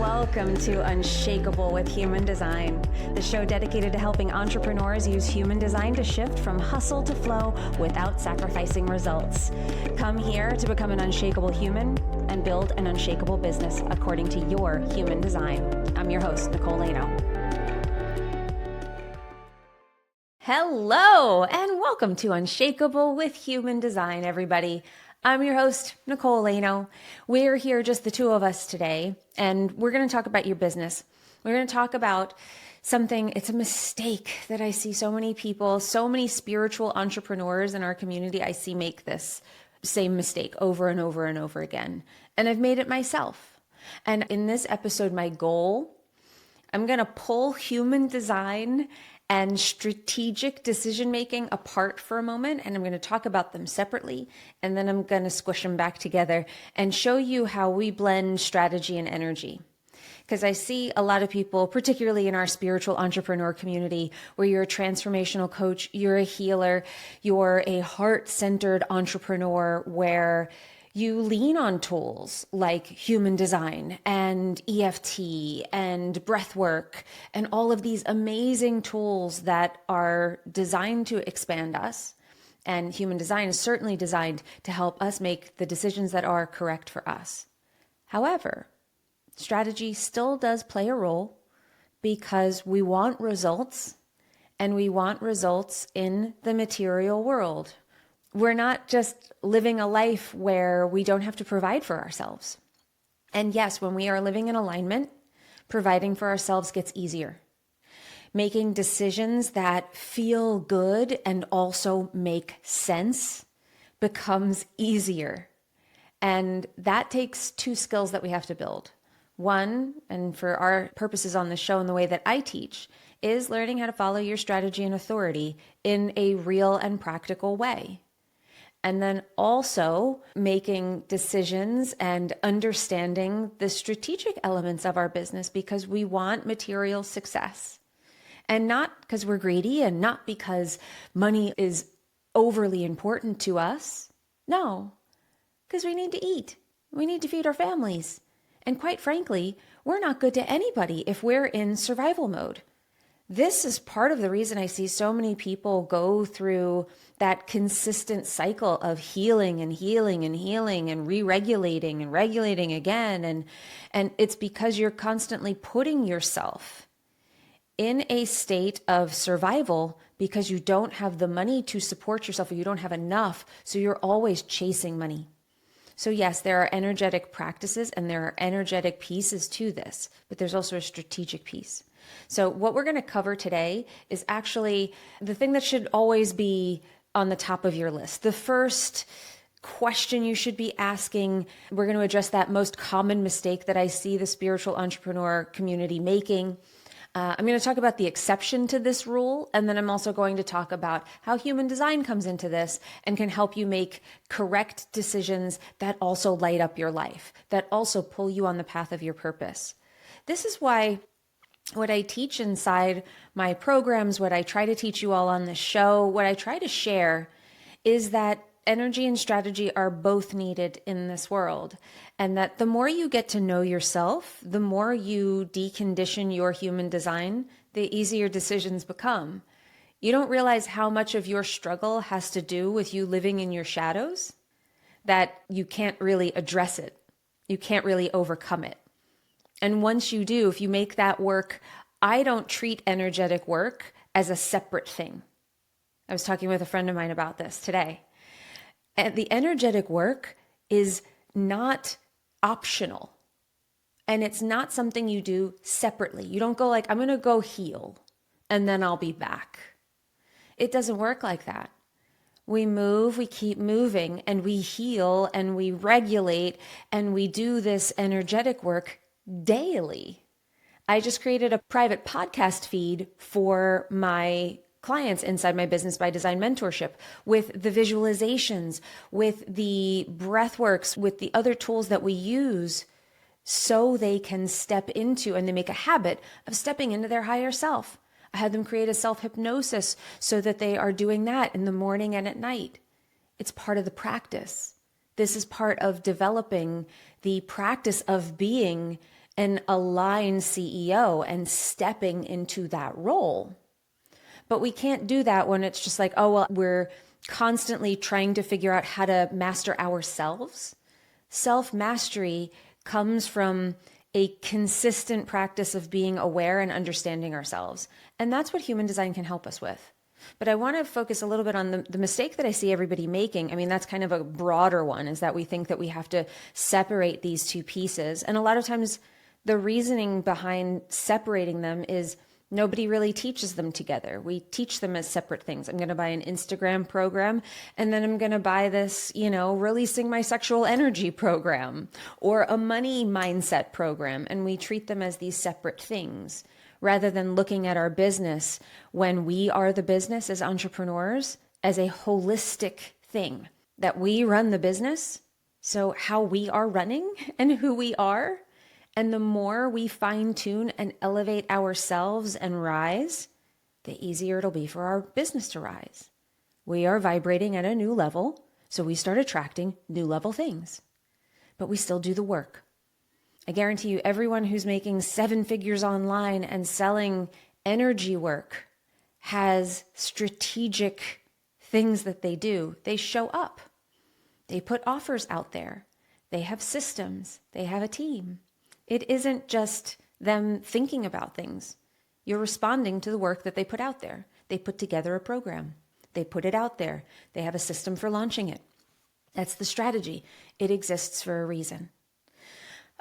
Welcome to Unshakable with Human Design, the show dedicated to helping entrepreneurs use human design to shift from hustle to flow without sacrificing results. Come here to become an unshakable human and build an unshakable business according to your human design. I'm your host, Nicole. Hello, and welcome to Unshakable with Human Design, everybody. I'm your host, Nicole. We're here, just the two of us today, and we're going to talk about your business. We're going to talk about something, it's a mistake that I see so many people, so many spiritual entrepreneurs in our community, I see make this same mistake over and over and over again. And I've made it myself. And in this episode, my goal, I'm going to pull human design and strategic decision-making apart for a moment, and I'm going to talk about them separately, and then I'm going to squish them back together and show you how we blend strategy and energy. Because I see a lot of people, particularly in our spiritual entrepreneur community, where you're a transformational coach, you're a healer, you're a heart-centered entrepreneur, where you lean on tools like human design and EFT and breath work and all of these amazing tools that are designed to expand us. And human design is certainly designed to help us make the decisions that are correct for us. However, strategy still does play a role because we want results, and we want results in the material world. We're not just living a life where we don't have to provide for ourselves. And yes, when we are living in alignment, providing for ourselves gets easier. Making decisions that feel good and also make sense becomes easier. And that takes two skills that we have to build. One, and for our purposes on the show and the way that I teach, is learning how to follow your strategy and authority in a real and practical way. And then also making decisions and understanding the strategic elements of our business, because we want material success. And not because we're greedy and not because money is overly important to us. No, because we need to eat. We need to feed our families. And quite frankly, we're not good to anybody if we're in survival mode. This is part of the reason I see so many people go through that consistent cycle of healing and healing and healing and re-regulating and regulating again. And it's because you're constantly putting yourself in a state of survival because you don't have the money to support yourself, or you don't have enough. So you're always chasing money. So yes, there are energetic practices and there are energetic pieces to this, but there's also a strategic piece. So what we're going to cover today is actually the thing that should always be on the top of your list. The first question you should be asking, we're going to address that most common mistake that I see the spiritual entrepreneur community making. I'm going to talk about the exception to this rule, and then I'm also going to talk about how human design comes into this and can help you make correct decisions that also light up your life, that also pull you on the path of your purpose. This is why what I teach inside my programs, what I try to teach you all on this show, what I try to share is that energy and strategy are both needed in this world. And that the more you get to know yourself, the more you decondition your human design, the easier decisions become. You don't realize how much of your struggle has to do with you living in your shadows, that you can't really address it. You can't really overcome it. And once you do, if you make that work, I don't treat energetic work as a separate thing. I was talking with a friend of mine about this today. And the energetic work is not optional. And it's not something you do separately. You don't go like, I'm going to go heal and then I'll be back. It doesn't work like that. We move, we keep moving, and we heal and we regulate and we do this energetic work daily. I just created a private podcast feed for my clients inside my Business by Design mentorship with the visualizations, with the breath works, with the other tools that we use so they can step into, and they make a habit of stepping into their higher self. I had them create a self-hypnosis so that they are doing that in the morning and at night. It's part of the practice. This is part of developing the practice of being an aligned CEO and stepping into that role. But we can't do that when it's just like, oh, well, we're constantly trying to figure out how to master ourselves. Self-mastery comes from a consistent practice of being aware and understanding ourselves. And that's what human design can help us with. But I want to focus a little bit on the mistake that I see everybody making. I mean, that's kind of a broader one, is that we think that we have to separate these two pieces. And a lot of times the reasoning behind separating them is nobody really teaches them together. We teach them as separate things. I'm going to buy an Instagram program, and then I'm going to buy this, releasing my sexual energy program or a money mindset program. And we treat them as these separate things rather than looking at our business when we are the business as entrepreneurs as a holistic thing, that we run the business. So how we are running and who we are. And the more we fine tune and elevate ourselves and rise, the easier it'll be for our business to rise. We are vibrating at a new level, so we start attracting new level things. But we still do the work. I guarantee you, everyone who's making 7 figures online and selling energy work has strategic things that they do. They show up. They put offers out there. They have systems. They have a team. It isn't just them thinking about things. You're responding to the work that they put out there. They put together a program. They put it out there. They have a system for launching it. That's the strategy. It exists for a reason.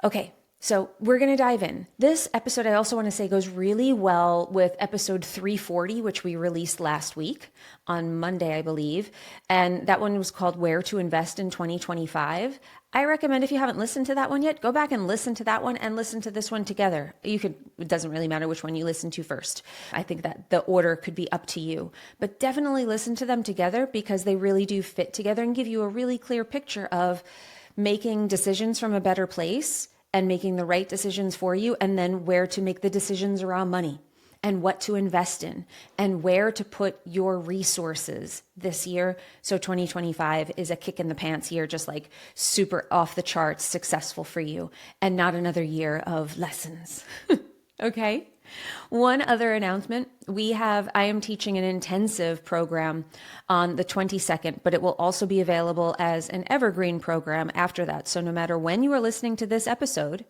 Okay, so we're going to dive in. This episode, I also want to say, goes really well with episode 340, which we released last week on Monday, I believe. And that one was called Where to Invest in 2025. I recommend, if you haven't listened to that one yet, go back and listen to that one and listen to this one together. It doesn't really matter which one you listen to first. I think that the order could be up to you, but definitely listen to them together because they really do fit together and give you a really clear picture of making decisions from a better place and making the right decisions for you, and then where to make the decisions around money and what to invest in and where to put your resources this year. So 2025 is a kick in the pants year, just like super off the charts successful for you, and not another year of lessons. Okay. One other announcement, I am teaching an intensive program on the 22nd, but it will also be available as an evergreen program after that. So no matter when you are listening to this episode,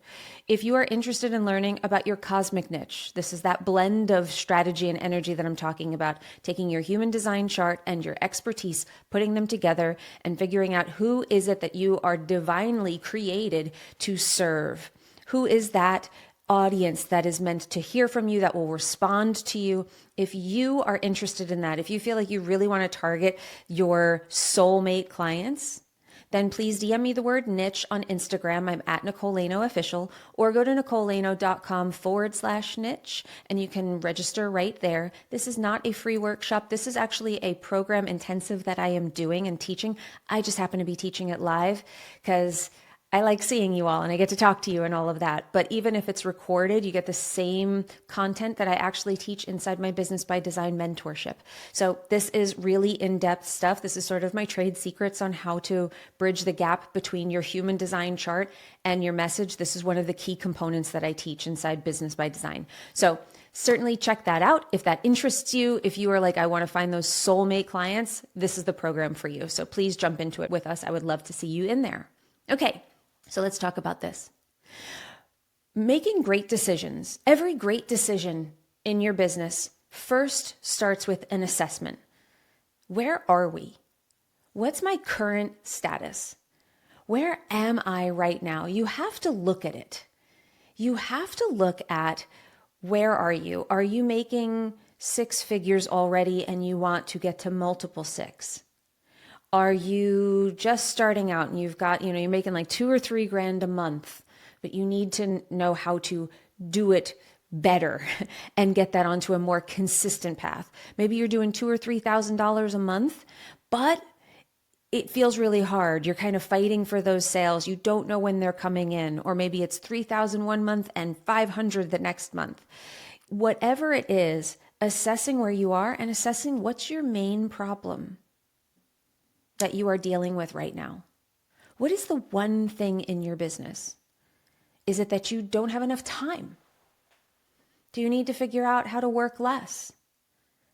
if you are interested in learning about your cosmic niche, this is that blend of strategy and energy that I'm talking about, taking your human design chart and your expertise, putting them together and figuring out who is it that you are divinely created to serve. Who is that audience that is meant to hear from you, that will respond to you? If you are interested in that, if you feel like you really want to target your soulmate clients, then please DM me the word niche on Instagram. I'm at Nicole Laino Official, or go to NicoleLaino.com/niche and you can register right there. This is not a free workshop. This is actually a program intensive that I am doing and teaching. I just happen to be teaching it live because I like seeing you all and I get to talk to you and all of that. But even if it's recorded, you get the same content that I actually teach inside my Business by Design mentorship. So this is really in-depth stuff. This is sort of my trade secrets on how to bridge the gap between your human design chart and your message. This is one of the key components that I teach inside Business by Design. So certainly check that out. If that interests you, if you are like, I want to find those soulmate clients, this is the program for you. So please jump into it with us. I would love to see you in there. Okay. So let's talk about this. Making great decisions. Every great decision in your business first starts with an assessment. Where are we? What's my current status? Where am I right now? You have to look at it. You have to look at, where are you? Are you making 6 figures already and you want to get to multiple 6? Are you just starting out and you've got, you're making like 2 or 3 grand a month, but you need to know how to do it better and get that onto a more consistent path. Maybe you're doing $2,000 or $3,000 a month, but it feels really hard. You're kind of fighting for those sales. You don't know when they're coming in, or maybe it's 3,000 one month and 500 the next month. Whatever it is, assessing where you are and assessing what's your main problem that you are dealing with right now. What is the one thing in your business? Is it that you don't have enough time? Do you need to figure out how to work less?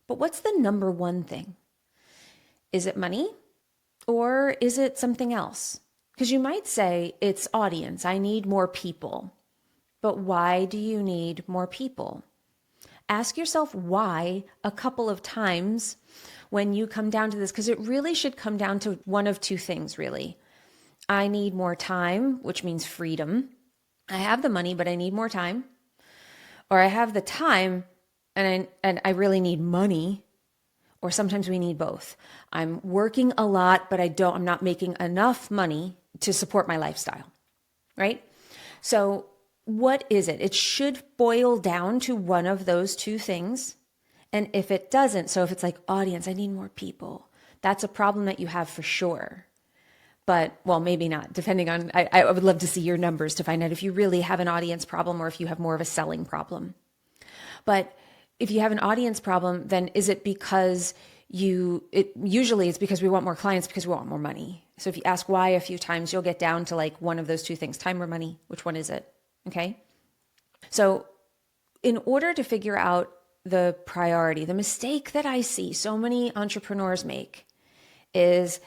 But what's the number one thing? Is it money or is it something else? Because you might say it's audience. I need more people. But why do you need more people? Ask yourself why a couple of times when you come down to this, because it really should come down to one of two things, really. I need more time, which means freedom. I have the money, but I need more time. Or I have the time and I really need money. Or sometimes we need both. I'm working a lot, but I'm not making enough money to support my lifestyle, right? So what is it? It should boil down to one of those two things. And if it doesn't, so if it's like audience, I need more people, that's a problem that you have for sure. But, well, maybe not, depending on, I would love to see your numbers to find out if you really have an audience problem or if you have more of a selling problem. But if you have an audience problem, then is it because usually it's because we want more clients because we want more money. So if you ask why a few times, you'll get down to like one of those two things, time or money. Which one is it? Okay. So in order to figure out the priority, the mistake that I see so many entrepreneurs make is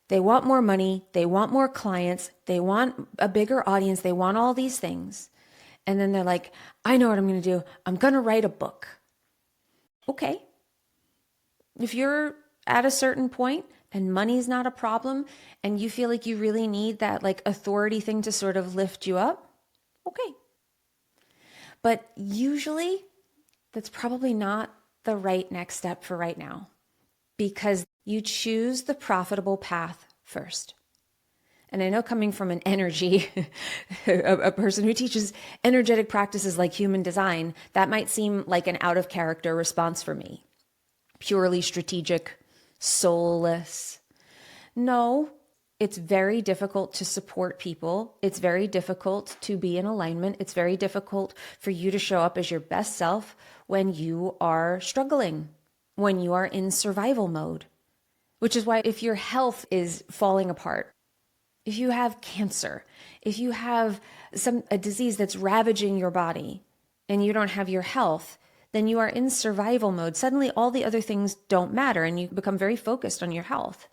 they want more money, they want more clients, they want a bigger audience, they want all these things. And then they're like, I know what I'm going to do. I'm going to write a book. Okay. If you're at a certain point and money's not a problem and you feel like you really need that like authority thing to sort of lift you up, okay. But usually that's probably not the right next step for right now, because you choose the profitable path first. And I know, coming from an energy, a person who teaches energetic practices like human design, that might seem like an out of character response for me. Purely strategic, soulless. No, it's very difficult to support people. It's very difficult to be in alignment. It's very difficult for you to show up as your best self when you are struggling, when you are in survival mode. Which is why if your health is falling apart, if you have cancer, if you have a disease that's ravaging your body and you don't have your health, then you are in survival mode. Suddenly all the other things don't matter and you become very focused on your health.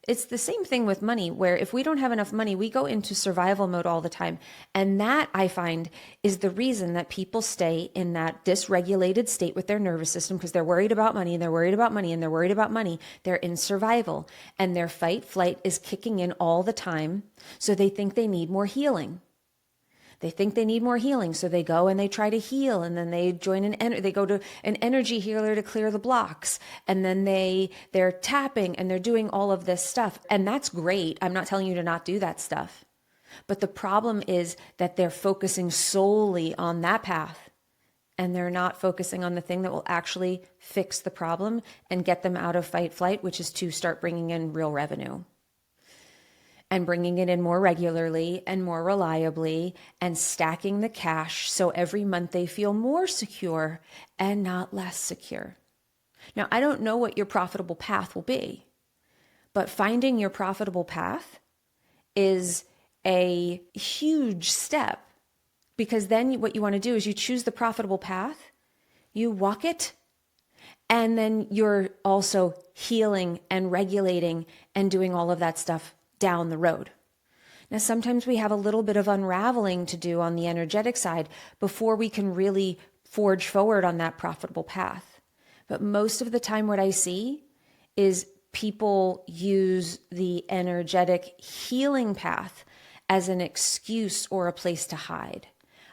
It's the same thing with money, where if we don't have enough money, we go into survival mode all the time. And that, I find, is the reason that people stay in that dysregulated state with their nervous system, because they're worried about money and they're worried about money and they're worried about money. They're in survival and their fight flight is kicking in all the time. So they think they need more healing. They think they need more healing, so they go and they try to heal, and then they join they go to an energy healer to clear the blocks, and then they're tapping and they're doing all of this stuff, and that's great. I'm not telling you to not do that stuff, but the problem is that they're focusing solely on that path, and they're not focusing on the thing that will actually fix the problem and get them out of fight flight, which is to start bringing in real revenue. And bringing it in more regularly and more reliably and stacking the cash so every month they feel more secure and not less secure. Now, I don't know what your profitable path will be, but finding your profitable path is a huge step, because then what you want to do is you choose the profitable path, you walk it, and then you're also healing and regulating and doing all of that stuff down the road. Now, sometimes we have a little bit of unraveling to do on the energetic side before we can really forge forward on that profitable path. But most of the time what I see is people use the energetic healing path as an excuse or a place to hide.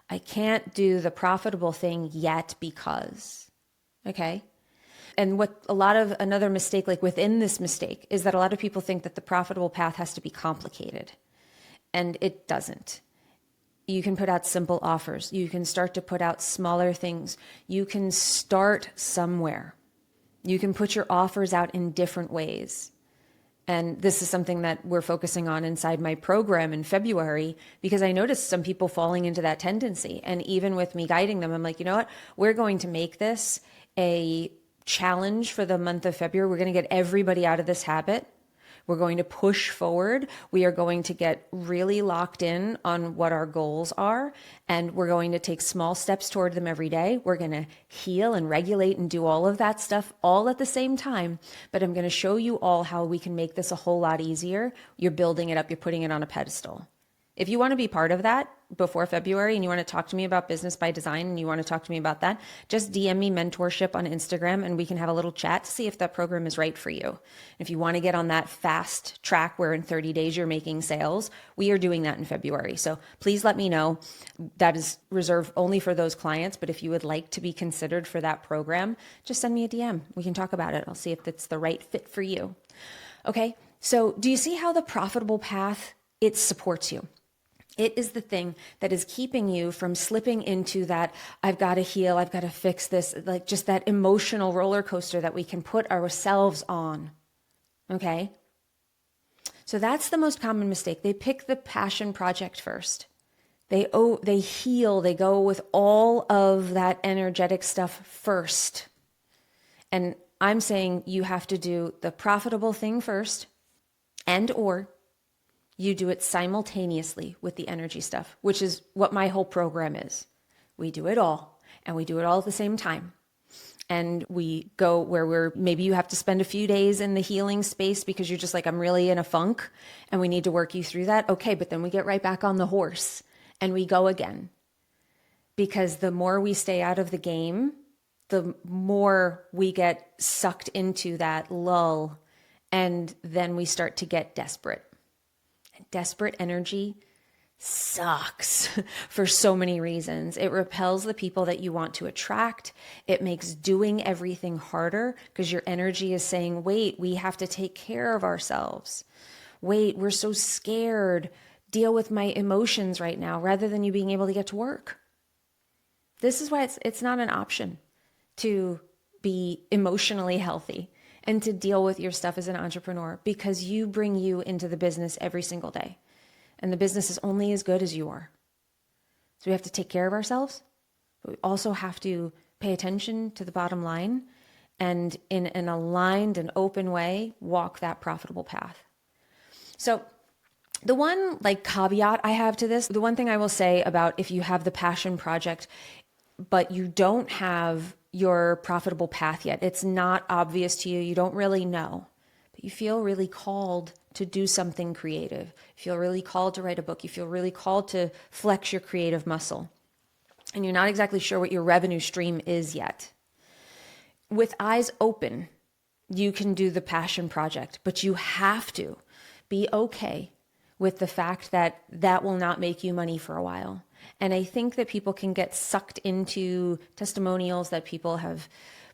I can't do the profitable thing yet because, okay? And what another mistake, like within this mistake, is that a lot of people think that the profitable path has to be complicated. And it doesn't. You can put out simple offers. You can start to put out smaller things. You can start somewhere. You can put your offers out in different ways. And this is something that we're focusing on inside my program in February, because I noticed some people falling into that tendency. And even with me guiding them, I'm like, you know what? We're going to make this a challenge for the month of February. We're going to get everybody out of this habit. We're going to push forward. We are going to get really locked in on what our goals are, and we're going to take small steps toward them every day. We're going to heal and regulate and do all of that stuff all at the same time. But I'm going to show you all how we can make this a whole lot easier. You're building it up, you're putting it on a pedestal. If you want to be part of that before February and you want to talk to me about business by design and you want to talk to me about that, just DM me mentorship on Instagram and we can have a little chat to see if that program is right for you. If you want to get on that fast track where in 30 days you're making sales, we are doing that in February. So please let me know. That is reserved only for those clients, but if you would like to be considered for that program, just send me a DM. We can talk about it. I'll see if it's the right fit for you. Okay, so do you see how the profitable path, it supports you? It is the thing that is keeping you from slipping into that, I've got to heal, I've got to fix this, like just that emotional roller coaster that we can put ourselves on. Okay? So that's the most common mistake. They pick the passion project first. They heal, they go with all of that energetic stuff first. And I'm saying you have to do the profitable thing first, and or you do it simultaneously with the energy stuff, which is what my whole program is. We do it all, and we do it all at the same time. And we go where maybe you have to spend a few days in the healing space because you're just like, I'm really in a funk and we need to work you through that. Okay, but then we get right back on the horse and we go again. Because the more we stay out of the game, the more we get sucked into that lull, and then we start to get desperate. Desperate energy sucks for so many reasons. It repels the people that you want to attract. It makes doing everything harder because your energy is saying, wait, we have to take care of ourselves. Wait, we're so scared. Deal with my emotions right now rather than you being able to get to work. This is why it's not an option to be emotionally healthy and to deal with your stuff as an entrepreneur, because you bring you into the business every single day. And the business is only as good as you are. So we have to take care of ourselves, but we also have to pay attention to the bottom line and in an aligned and open way, walk that profitable path. So the one caveat I have to this, the one thing I will say about if you have the passion project, but you don't have your profitable path yet, it's not obvious to you, you don't really know, but you feel really called to do something creative, you feel really called to write a book, you feel really called to flex your creative muscle, and you're not exactly sure what your revenue stream is yet. With eyes open, you can do the passion project, but you have to be okay with the fact that that will not make you money for a while. And I think that people can get sucked into testimonials that people have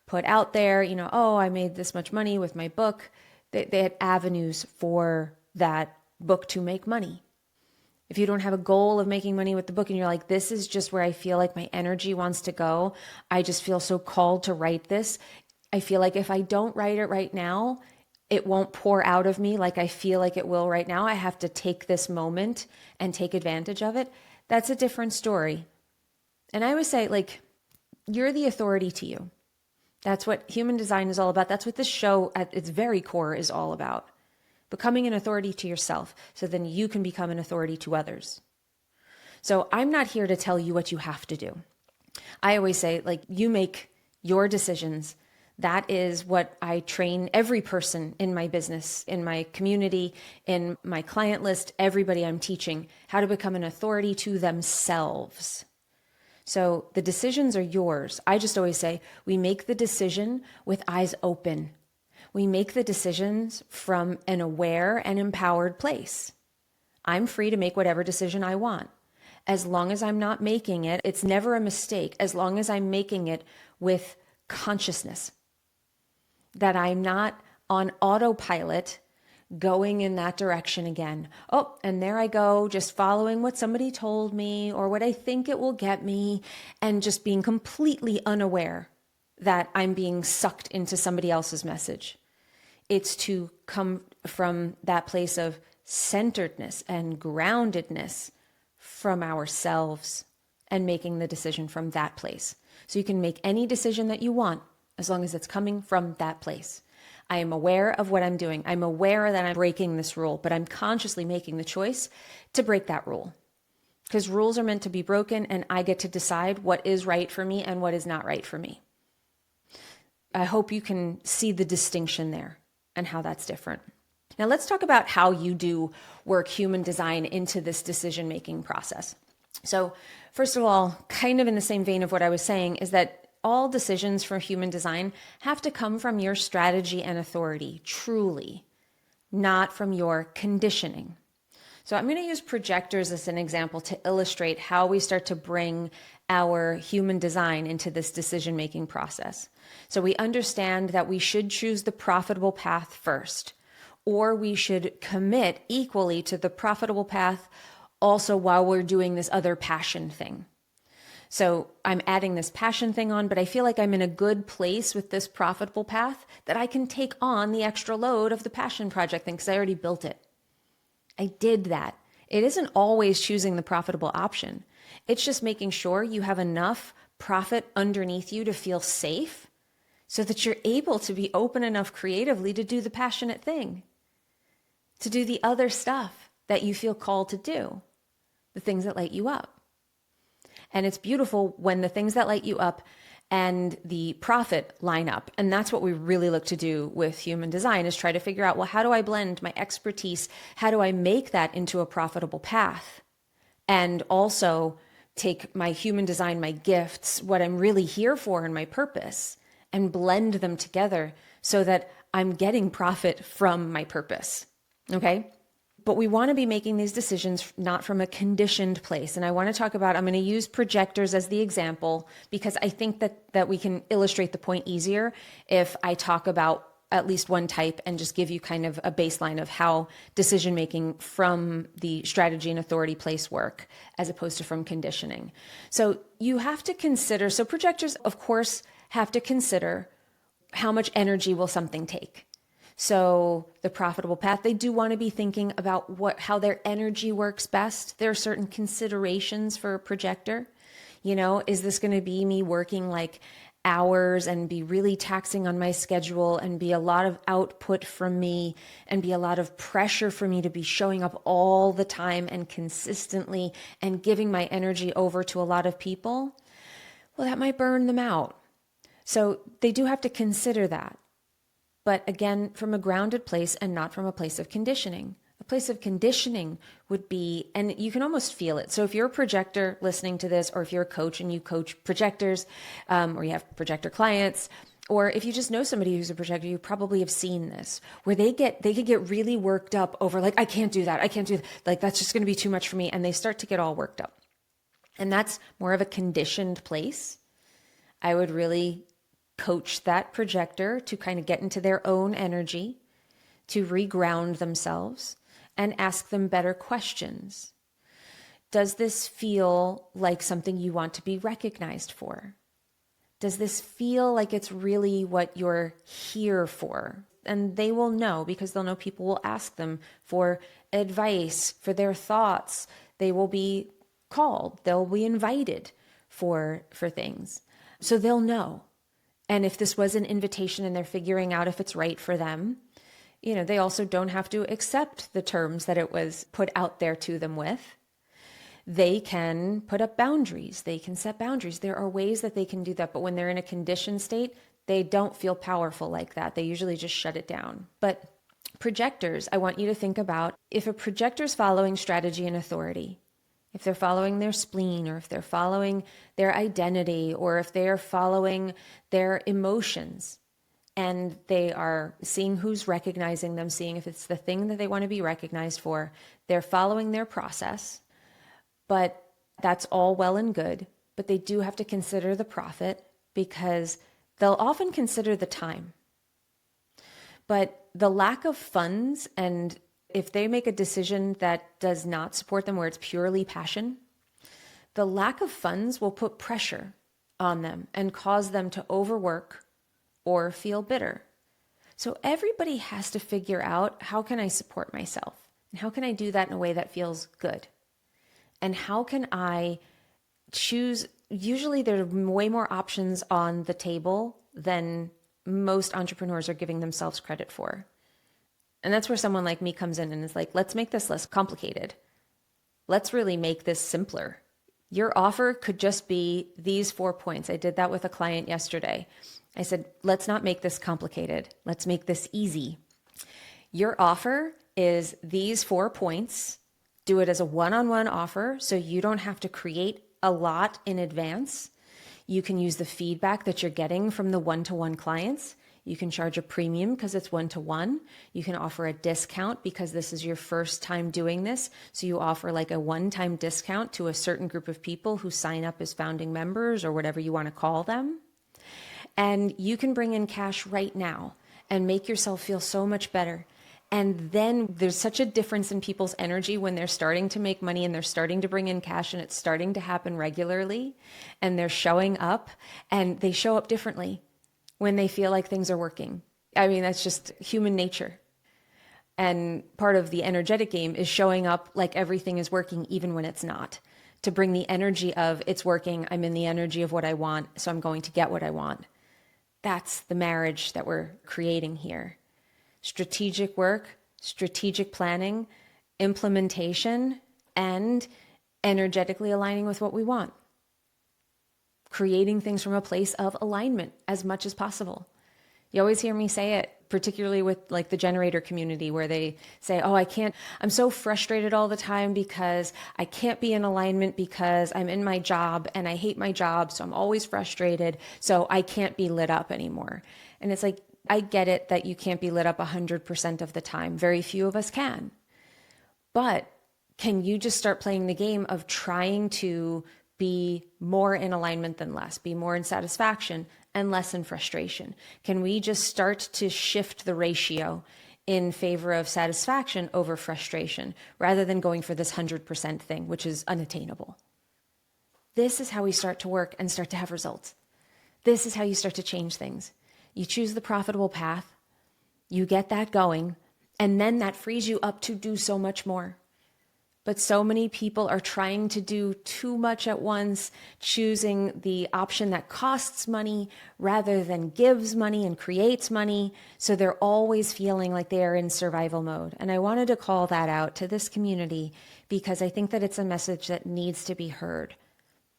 put out there, oh, I made this much money with my book. They had avenues for that book to make money. If you don't have a goal of making money with the book and you're like, this is just where I feel like my energy wants to go, I just feel so called to write this. I feel like if I don't write it right now, it won't pour out of me like I feel like it will right now. I have to take this moment and take advantage of it. That's a different story. And I always say, you're the authority to you. That's what human design is all about. That's what this show at its very core is all about. Becoming an authority to yourself so then you can become an authority to others. So I'm not here to tell you what you have to do. I always say, you make your decisions. That is what I train every person in my business, in my community, in my client list, everybody I'm teaching how to become an authority to themselves. So the decisions are yours. I just always say we make the decision with eyes open. We make the decisions from an aware and empowered place. I'm free to make whatever decision I want. As long as I'm not making it, it's never a mistake, as long as I'm making it with consciousness. That I'm not on autopilot going in that direction again. Oh, and there I go, just following what somebody told me or what I think it will get me, and just being completely unaware that I'm being sucked into somebody else's message. It's to come from that place of centeredness and groundedness from ourselves and making the decision from that place. So you can make any decision that you want as long as it's coming from that place. I am aware of what I'm doing. I'm aware that I'm breaking this rule, but I'm consciously making the choice to break that rule. Because rules are meant to be broken, and I get to decide what is right for me and what is not right for me. I hope you can see the distinction there and how that's different. Now let's talk about how you do work human design into this decision-making process. So first of all, kind of in the same vein of what I was saying, is that all decisions for human design have to come from your strategy and authority, truly, not from your conditioning. So I'm going to use projectors as an example to illustrate how we start to bring our human design into this decision-making process. So we understand that we should choose the profitable path first, or we should commit equally to the profitable path also while we're doing this other passion thing. So I'm adding this passion thing on, but I feel like I'm in a good place with this profitable path that I can take on the extra load of the passion project thing because I already built it. I did that. It isn't always choosing the profitable option. It's just making sure you have enough profit underneath you to feel safe so that you're able to be open enough creatively to do the passionate thing, to do the other stuff that you feel called to do, the things that light you up. And it's beautiful when the things that light you up and the profit line up. And that's what we really look to do with human design, is try to figure out, well, how do I blend my expertise? How do I make that into a profitable path? And also take my human design, my gifts, what I'm really here for and my purpose, and blend them together so that I'm getting profit from my purpose. Okay? But we want to be making these decisions not from a conditioned place. And I want to talk about, I'm going to use projectors as the example because I think that we can illustrate the point easier if I talk about at least one type and just give you kind of a baseline of how decision making from the strategy and authority place work as opposed to from conditioning. So you have to consider, so projectors, of course, have to consider how much energy will something take. So the profitable path, they do want to be thinking about how their energy works best. There are certain considerations for a projector. You know, is this going to be me working like hours and be really taxing on my schedule and be a lot of output from me and be a lot of pressure for me to be showing up all the time and consistently and giving my energy over to a lot of people? Well, that might burn them out. So they do have to consider that. But again, from a grounded place and not from a place of conditioning. A place of conditioning would be, and you can almost feel it. So if you're a projector listening to this, or if you're a coach and you coach projectors, or you have projector clients, or if you just know somebody who's a projector, you probably have seen this, where they could get really worked up over like, I can't do that. I can't do that. Like, that's just going to be too much for me. And they start to get all worked up. And that's more of a conditioned place. I would really coach that projector to kind of get into their own energy, to reground themselves and ask them better questions. Does this feel like something you want to be recognized for? Does this feel like it's really what you're here for? And they will know, because they'll know people will ask them for advice, for their thoughts. They will be called, they'll be invited for things. So they'll know. And if this was an invitation and they're figuring out if it's right for them, you know, they also don't have to accept the terms that it was put out there to them with. They can put up boundaries. They can set boundaries. There are ways that they can do that. But when they're in a conditioned state, they don't feel powerful like that. They usually just shut it down. But projectors, I want you to think about, if a projector's following strategy and authority, if they're following their spleen, or if they're following their identity, or if they are following their emotions, and they are seeing who's recognizing them, seeing if it's the thing that they want to be recognized for, they're following their process. But that's all well and good, but they do have to consider the profit, because they'll often consider the time. But the lack of funds, and if they make a decision that does not support them, where it's purely passion, the lack of funds will put pressure on them and cause them to overwork or feel bitter. So everybody has to figure out, how can I support myself? And how can I do that in a way that feels good? And how can I choose? Usually there are way more options on the table than most entrepreneurs are giving themselves credit for. And that's where someone like me comes in and is like, let's make this less complicated. Let's really make this simpler. Your offer could just be these 4 points. I did that with a client yesterday. I said, let's not make this complicated. Let's make this easy. Your offer is these 4 points. Do it as a one-on-one offer so you don't have to create a lot in advance. You can use the feedback that you're getting from the one-to-one clients. You can charge a premium because it's one-to-one. You can offer a discount because this is your first time doing this. So you offer like a one-time discount to a certain group of people who sign up as founding members or whatever you want to call them. And you can bring in cash right now and make yourself feel so much better. And then there's such a difference in people's energy when they're starting to make money and they're starting to bring in cash and it's starting to happen regularly and they're showing up, and they show up differently when they feel like things are working. I mean, that's just human nature. And part of the energetic game is showing up like everything is working even when it's not, to bring the energy of it's working, I'm in the energy of what I want, so I'm going to get what I want. That's the marriage that we're creating here. Strategic work, strategic planning, implementation, and energetically aligning with what we want. Creating things from a place of alignment as much as possible. You always hear me say it, particularly with like the generator community, where they say, oh, I'm so frustrated all the time because I can't be in alignment because I'm in my job and I hate my job. So I'm always frustrated. So I can't be lit up anymore. And it's like, I get it that you can't be lit up 100% of the time. Very few of us can. But can you just start playing the game of trying to be more in alignment than less, be more in satisfaction and less in frustration? Can we just start to shift the ratio in favor of satisfaction over frustration rather than going for this 100% thing, which is unattainable? This is how we start to work and start to have results. This is how you start to change things. You choose the profitable path, you get that going, and then that frees you up to do so much more. But so many people are trying to do too much at once, choosing the option that costs money rather than gives money and creates money. So they're always feeling like they are in survival mode. And I wanted to call that out to this community because I think that it's a message that needs to be heard.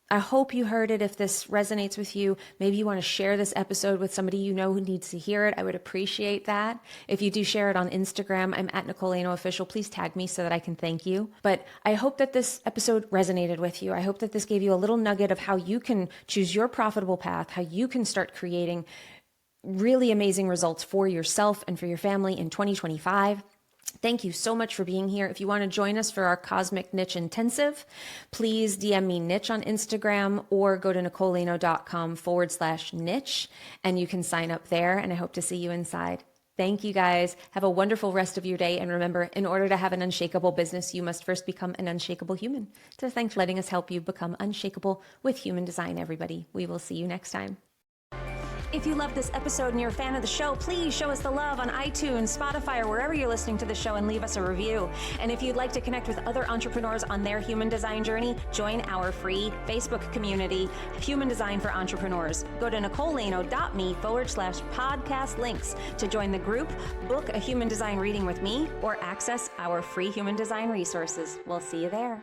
I hope you heard it. If this resonates with you, maybe you want to share this episode with somebody you know who needs to hear it. I would appreciate that. If you do share it on Instagram, I'm at Nicole Official. Please tag me so that I can thank you. But I hope that this episode resonated with you. I hope that this gave you a little nugget of how you can choose your profitable path, how you can start creating really amazing results for yourself and for your family in 2025. Thank you so much for being here. If you want to join us for our Cosmic Niche Intensive, please DM me Niche on Instagram or go to nicoleno.com/niche and you can sign up there, and I hope to see you inside. Thank you guys. Have a wonderful rest of your day. And remember, in order to have an unshakable business, you must first become an unshakable human. So thanks for letting us help you become unshakable with human design, everybody. We will see you next time. If you love this episode and you're a fan of the show, please show us the love on iTunes, Spotify, or wherever you're listening to the show and leave us a review. And if you'd like to connect with other entrepreneurs on their human design journey, join our free Facebook community, Human Design for Entrepreneurs. Go to nicoleno.me/podcast links to join the group, book a human design reading with me, or access our free human design resources. We'll see you there.